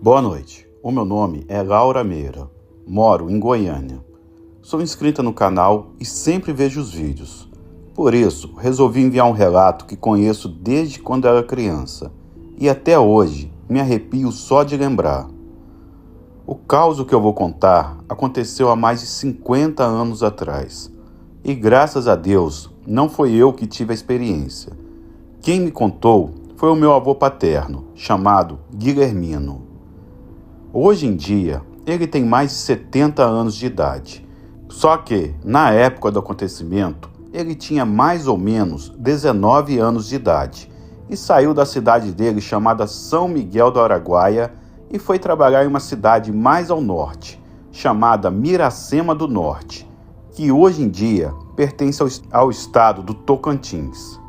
Boa noite, o meu nome é Laura Meira, moro em Goiânia. Sou inscrita no canal e sempre vejo os vídeos. Por isso, resolvi enviar um relato que conheço desde quando era criança e até hoje me arrepio só de lembrar. O caos que eu vou contar aconteceu há mais de 50 anos atrás e graças a Deus não foi eu que tive a experiência. Quem me contou foi o meu avô paterno, chamado Guilhermino. Hoje em dia, ele tem mais de 70 anos de idade. Só que, na época do acontecimento, ele tinha mais ou menos 19 anos de idade e saiu da cidade dele chamada São Miguel do Araguaia e foi trabalhar em uma cidade mais ao norte, chamada Miracema do Norte, que hoje em dia pertence ao estado do Tocantins.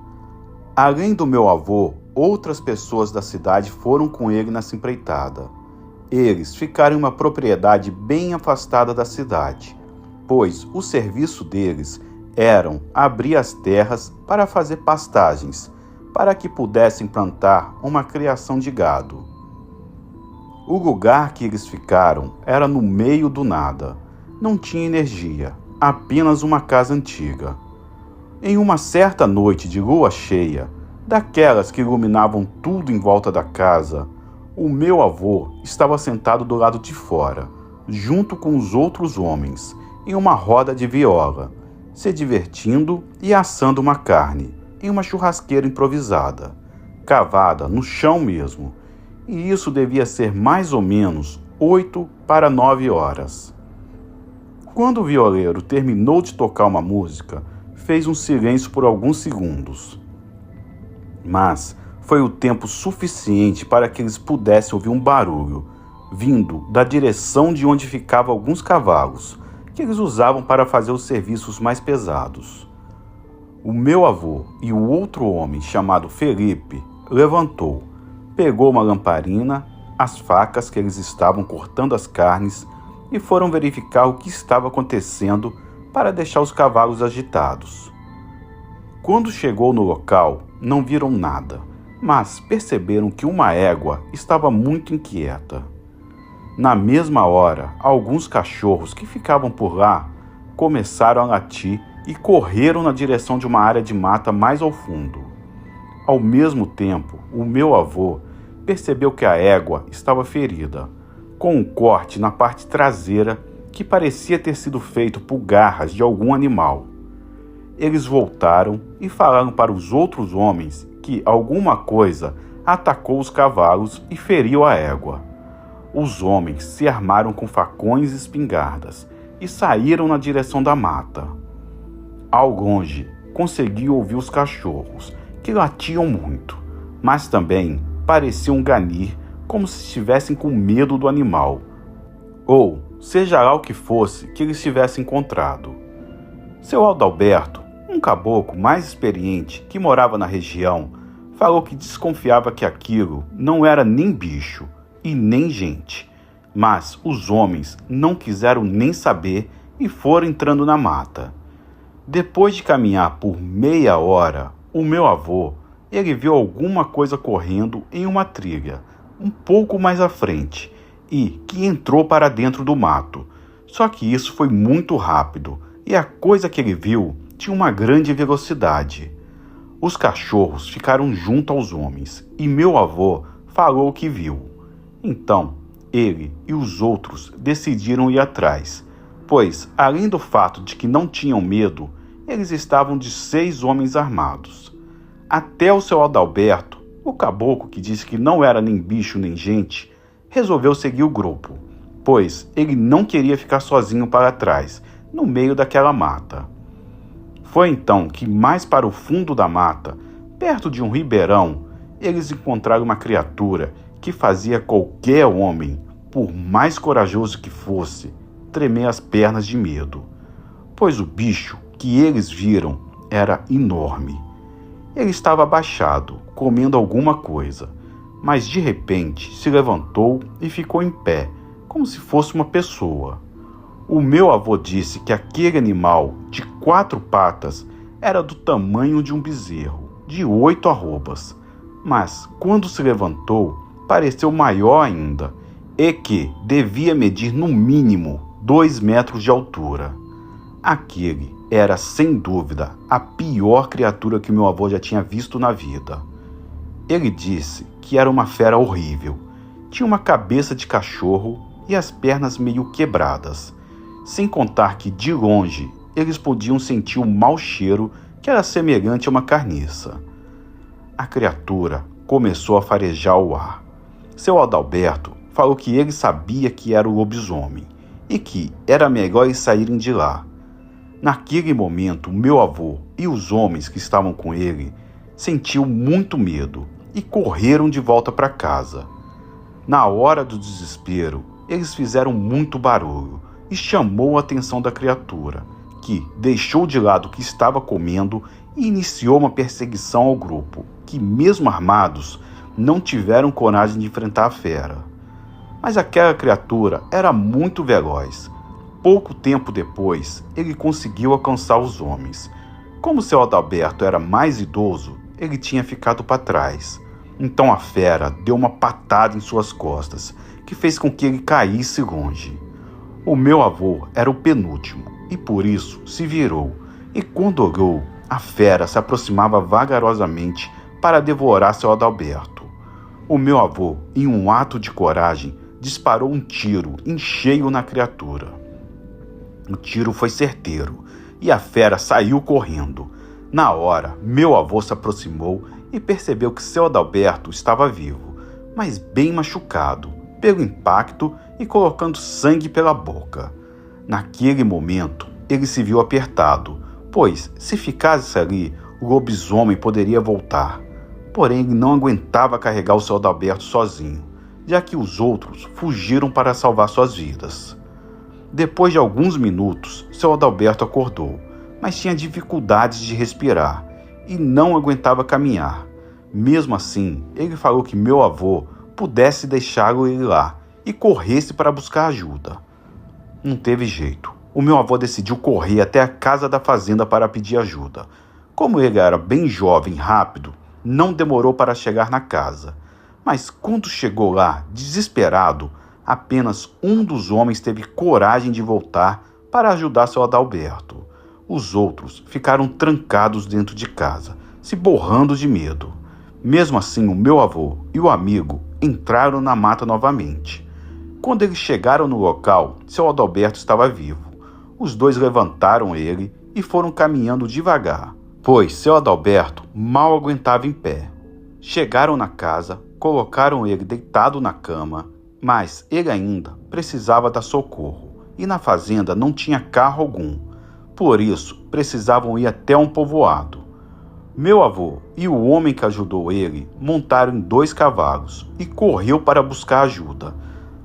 Além do meu avô, outras pessoas da cidade foram com ele nessa empreitada. Eles ficaram em uma propriedade bem afastada da cidade, pois o serviço deles era abrir as terras para fazer pastagens, para que pudessem plantar uma criação de gado. O lugar que eles ficaram era no meio do nada, não tinha energia, apenas uma casa antiga. Em uma certa noite de lua cheia, daquelas que iluminavam tudo em volta da casa, o meu avô estava sentado do lado de fora, junto com os outros homens, em uma roda de viola, se divertindo e assando uma carne, em uma churrasqueira improvisada, cavada no chão mesmo, e isso devia ser mais ou menos 8 para 9 horas. Quando o violeiro terminou de tocar uma música, fez um silêncio por alguns segundos. Mas foi o tempo suficiente para que eles pudessem ouvir um barulho, vindo da direção de onde ficavam alguns cavalos, que eles usavam para fazer os serviços mais pesados. O meu avô e o outro homem, chamado Felipe, levantou, pegou uma lamparina, as facas que eles estavam cortando as carnes e foram verificar o que estava acontecendo para deixar os cavalos agitados. Quando chegou no local, não viram nada, mas perceberam que uma égua estava muito inquieta. Na mesma hora, alguns cachorros que ficavam por lá começaram a latir e correram na direção de uma área de mata mais ao fundo. Ao mesmo tempo, o meu avô percebeu que a égua estava ferida, com um corte na parte traseira que parecia ter sido feito por garras de algum animal. Eles voltaram e falaram para os outros homens que alguma coisa atacou os cavalos e feriu a égua. Os homens se armaram com facões e espingardas e saíram na direção da mata. Ao longe, conseguiu ouvir os cachorros, que latiam muito, mas também pareciam ganir como se estivessem com medo do animal, ou seja lá o que fosse que eles tivessem encontrado. Seu Adalberto, um caboclo mais experiente que morava na região, falou que desconfiava que aquilo não era nem bicho e nem gente, mas os homens não quiseram nem saber e foram entrando na mata. Depois de caminhar por meia hora, o meu avô, ele viu alguma coisa correndo em uma trilha, um pouco mais à frente, e que entrou para dentro do mato. Só que isso foi muito rápido, e a coisa que ele viu tinha uma grande velocidade. Os cachorros ficaram junto aos homens, e meu avô falou o que viu. Então, ele e os outros decidiram ir atrás, pois, além do fato de que não tinham medo, eles estavam de 6 homens armados. Até o seu Adalberto, o caboclo que disse que não era nem bicho nem gente, resolveu seguir o grupo, pois ele não queria ficar sozinho para trás, no meio daquela mata. Foi então que mais para o fundo da mata, perto de um ribeirão, eles encontraram uma criatura que fazia qualquer homem, por mais corajoso que fosse, tremer as pernas de medo, pois o bicho que eles viram era enorme. Ele estava abaixado, comendo alguma coisa, mas de repente se levantou e ficou em pé, como se fosse uma pessoa. O meu avô disse que aquele animal de 4 patas era do tamanho de um bezerro, de 8 arrobas, mas quando se levantou, pareceu maior ainda e que devia medir no mínimo 2 metros de altura. Aquele era, sem dúvida, a pior criatura que meu avô já tinha visto na vida. Ele disse que era uma fera horrível. Tinha uma cabeça de cachorro e as pernas meio quebradas. Sem contar que, de longe, eles podiam sentir o mau cheiro que era semelhante a uma carniça. A criatura começou a farejar o ar. Seu Adalberto falou que ele sabia que era o lobisomem e que era melhor eles saírem de lá. Naquele momento, meu avô e os homens que estavam com ele sentiram muito medo e correram de volta para casa. Na hora do desespero, eles fizeram muito barulho e chamou a atenção da criatura, que deixou de lado o que estava comendo e iniciou uma perseguição ao grupo, que, mesmo armados, não tiveram coragem de enfrentar a fera. Mas aquela criatura era muito veloz. Pouco tempo depois, ele conseguiu alcançar os homens. Como seu Adalberto era mais idoso, ele tinha ficado para trás. Então a fera deu uma patada em suas costas, que fez com que ele caísse longe. O meu avô era o penúltimo e por isso se virou, e quando olhou, a fera se aproximava vagarosamente para devorar seu Adalberto. O meu avô, em um ato de coragem, disparou um tiro em cheio na criatura. O tiro foi certeiro e a fera saiu correndo. Na hora, meu avô se aproximou e percebeu que seu Adalberto estava vivo, mas bem machucado pelo impacto e colocando sangue pela boca. Naquele momento, ele se viu apertado, pois, se ficasse ali, o lobisomem poderia voltar. Porém, ele não aguentava carregar o seu Adalberto sozinho, já que os outros fugiram para salvar suas vidas. Depois de alguns minutos, seu Adalberto acordou, mas tinha dificuldades de respirar e não aguentava caminhar. Mesmo assim, ele falou que meu avô pudesse deixá-lo ir lá e corresse para buscar ajuda. Não teve jeito. O meu avô decidiu correr até a casa da fazenda para pedir ajuda. Como ele era bem jovem e rápido, não demorou para chegar na casa. Mas quando chegou lá, desesperado, apenas um dos homens teve coragem de voltar para ajudar seu Adalberto. Os outros ficaram trancados dentro de casa, se borrando de medo. Mesmo assim, o meu avô e o amigo entraram na mata novamente. Quando eles chegaram no local, seu Adalberto estava vivo. Os dois levantaram ele e foram caminhando devagar, pois seu Adalberto mal aguentava em pé. Chegaram na casa, colocaram ele deitado na cama, mas ele ainda precisava dar socorro e na fazenda não tinha carro algum. Por isso, precisavam ir até um povoado. Meu avô e o homem que ajudou ele montaram em 2 cavalos e correu para buscar ajuda.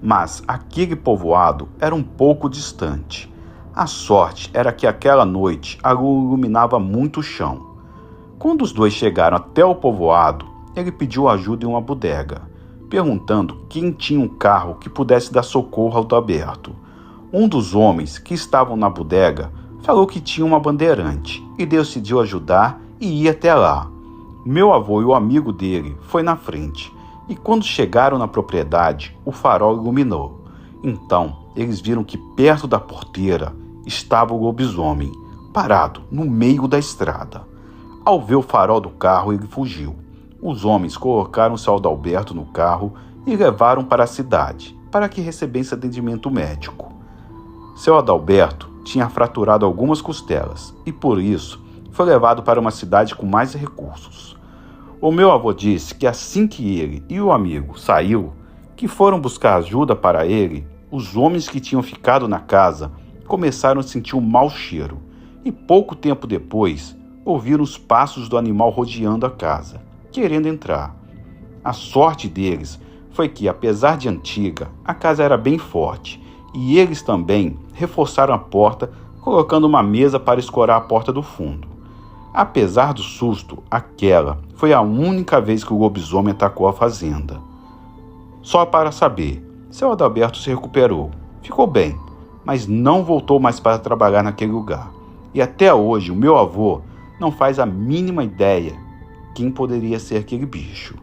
Mas aquele povoado era um pouco distante. A sorte era que aquela noite a lua iluminava muito o chão. Quando os dois chegaram até o povoado, ele pediu ajuda em uma bodega, perguntando quem tinha um carro que pudesse dar socorro ao Adalberto. Um dos homens que estavam na bodega falou que tinha uma bandeirante e decidiu ajudar e ir até lá. Meu avô e o amigo dele foi na frente e quando chegaram na propriedade, o farol iluminou. Então, eles viram que perto da porteira estava o lobisomem, parado no meio da estrada. Ao ver o farol do carro, ele fugiu. Os homens colocaram seu Adalberto no carro e levaram para a cidade, para que recebesse atendimento médico. Seu Adalberto tinha fraturado algumas costelas e, por isso, foi levado para uma cidade com mais recursos. O meu avô disse que assim que ele e o amigo saiu, que foram buscar ajuda para ele, os homens que tinham ficado na casa começaram a sentir um mau cheiro e pouco tempo depois ouviram os passos do animal rodeando a casa, querendo entrar. A sorte deles foi que, apesar de antiga, a casa era bem forte e eles também reforçaram a porta, colocando uma mesa para escorar a porta do fundo. Apesar do susto, aquela foi a única vez que o lobisomem atacou a fazenda. Só para saber, seu Adalberto se recuperou, ficou bem, mas não voltou mais para trabalhar naquele lugar. E até hoje o meu avô não faz a mínima ideia quem poderia ser aquele bicho.